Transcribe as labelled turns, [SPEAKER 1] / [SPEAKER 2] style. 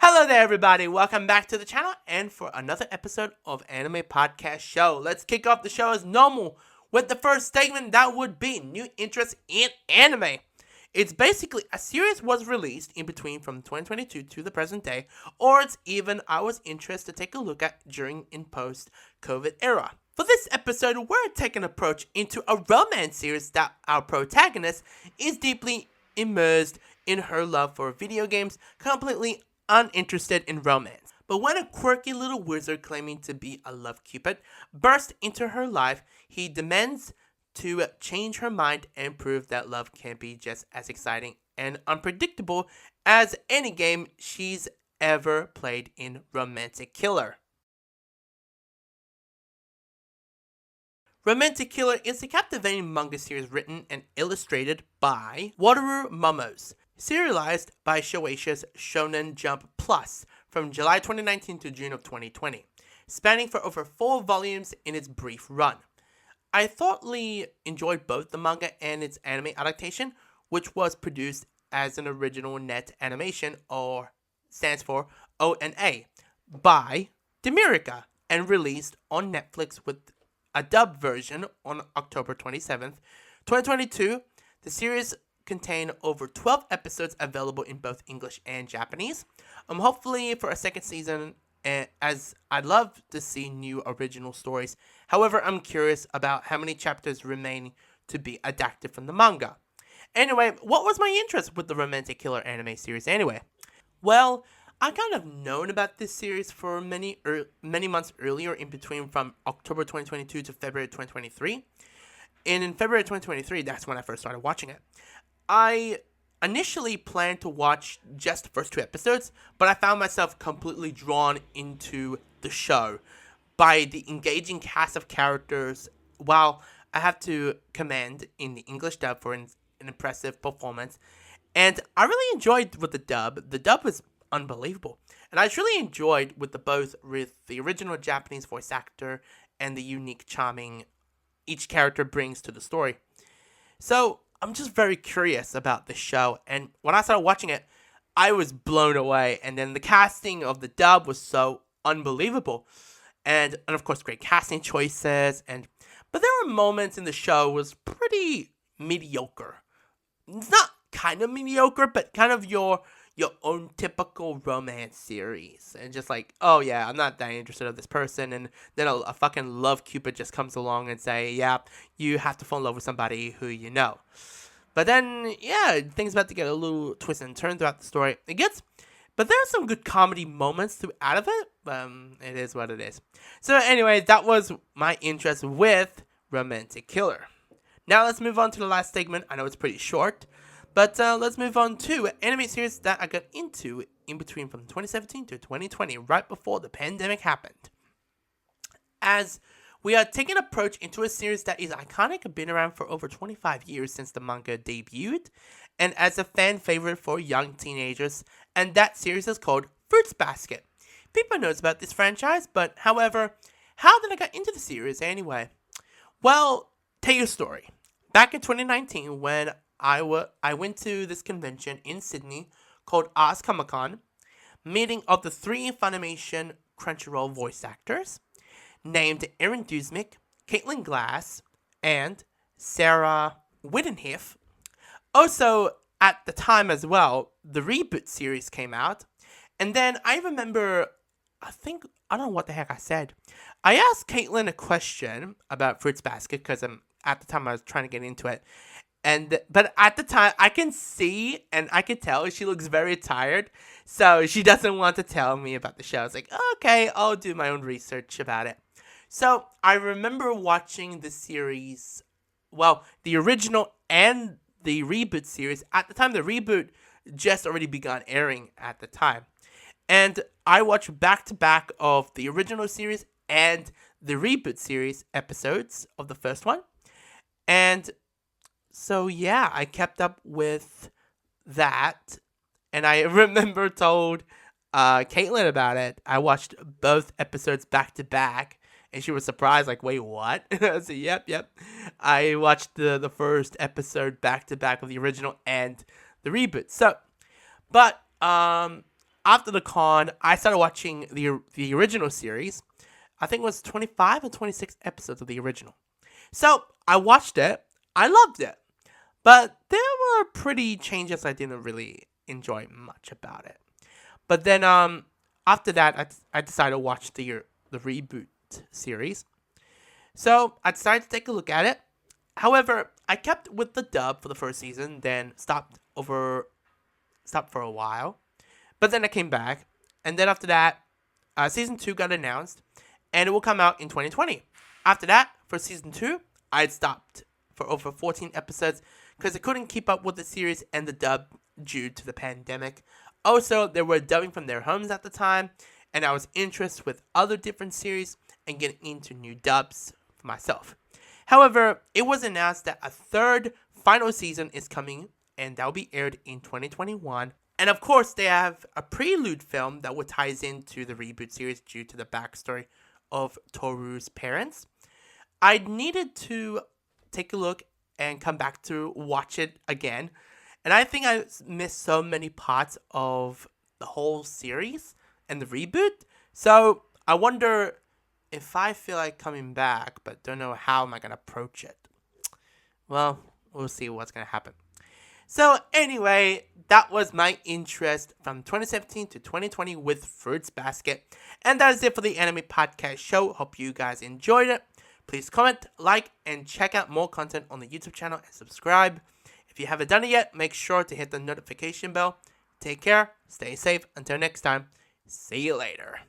[SPEAKER 1] Hello there, everybody. Welcome back to the channel and for another episode of Anime Podcast Show. Let's kick off the show as normal with the first segment that would be new interest in anime. It's basically a series was released in between from 2022 to the present day, or it's even I was interested to take a look at during and post-COVID era. For this episode, we're taking an approach into a romance series that our protagonist is deeply immersed in her love for video games, completely uninterested in romance. But when a quirky little wizard claiming to be a love cupid bursts into her life, he demands to change her mind and prove that love can be just as exciting and unpredictable as any game she's ever played in Romantic Killer. Romantic Killer is a captivating manga series written and illustrated by Wataru Momose, serialized by Shueisha's Shonen Jump Plus from July 2019 to June of 2020, spanning for over 4 volumes in its brief run. I thoroughly enjoyed both the manga and its anime adaptation, which was produced as an original net animation, or stands for ONA, by Demirica and released on Netflix with a dub version on October 27th, 2022. The series contain over 12 episodes available in both English and Japanese. Hopefully for a second season, as I'd love to see new original stories. However, I'm curious about how many chapters remain to be adapted from the manga. Anyway, what was my interest with the Romantic Killer anime series anyway? Well, I kind of known about this series for many months earlier, in between from October 2022 to February 2023. And in February 2023, that's when I first started watching it. I initially planned to watch just the first 2 episodes, but I found myself completely drawn into the show by the engaging cast of characters, while I have to commend in the English dub for an impressive performance. And I really enjoyed with the dub. The dub was unbelievable. And I truly enjoyed with the original Japanese voice actor and the unique charming each character brings to the story. So I'm just very curious about the show, and when I started watching it, I was blown away. And then the casting of the dub was so unbelievable, and of course great casting choices. But there were moments in the show was pretty mediocre. It's not kind of mediocre, but kind of your own typical romance series, and just like, oh yeah, I'm not that interested in this person, and then a fucking love cupid just comes along and say, yeah, you have to fall in love with somebody who you know. But then, yeah, things about to get a little twist and turn throughout the story. But there are some good comedy moments throughout of it. It is what it is. So anyway, that was my interest with Romantic Killer. Now let's move on to the last segment. I know it's pretty short, but let's move on to anime series that I got into in between from 2017 to 2020, right before the pandemic happened. As we are taking an approach into a series that is iconic and been around for over 25 years since the manga debuted, and as a fan favorite for young teenagers, and that series is called Fruits Basket. People knows about this franchise, but however, how did I get into the series anyway? Well, tell you a story. Back in 2019, when I went to this convention in Sydney called Oz Comic Con, meeting of the 3 Funimation Crunchyroll voice actors, named Aaron Duzmick, Caitlin Glass, and Sarah Widdenhiff. Also, at the time as well, the Reboot series came out. And then I remember, I don't know what the heck I said. I asked Caitlin a question about Fruits Basket, because at the time I was trying to get into it. But at the time, I can see and I can tell she looks very tired. So she doesn't want to tell me about the show. I was like, okay, I'll do my own research about it. So I remember watching the series, well, the original and the Reboot series. At the time, the Reboot just already begun airing at the time. And I watched back-to-back of the original series and the Reboot series episodes of the first one. And so yeah, I kept up with that. And I remember told Caitlin about it. I watched both episodes back-to-back. And she was surprised, like, wait, what? I said, yep. I watched the first episode back to back of the original and the Reboot. So, but after the con, I started watching the original series. I think it was 25 or 26 episodes of the original. So I watched it. I loved it. But there were pretty changes I didn't really enjoy much about it. But then after that, I decided to watch the reboot series. So I decided to take a look at it. However, I kept with the dub for the first season, then stopped for a while. But then I came back, and then after that, season 2 got announced, and it will come out in 2020. After that, for season 2, I stopped for over 14 episodes because I couldn't keep up with the series and the dub due to the pandemic. Also, they were dubbing from their homes at the time, and I was interested with other different series and getting into new dubs for myself. However, it was announced that a third final season is coming, and that will be aired in 2021. And of course, they have a prelude film that would ties into the reboot series due to the backstory of Toru's parents. I needed to take a look and come back to watch it again. And I think I missed so many parts of the whole series and the reboot. So I wonder if I feel like coming back, but don't know how am I going to approach it. Well, we'll see what's going to happen. So anyway, that was my interest from 2017 to 2020 with Fruits Basket. And that is it for the Anime Podcast Show. Hope you guys enjoyed it. Please comment, like, and check out more content on the YouTube channel and subscribe. If you haven't done it yet, make sure to hit the notification bell. Take care, stay safe, until next time, see you later.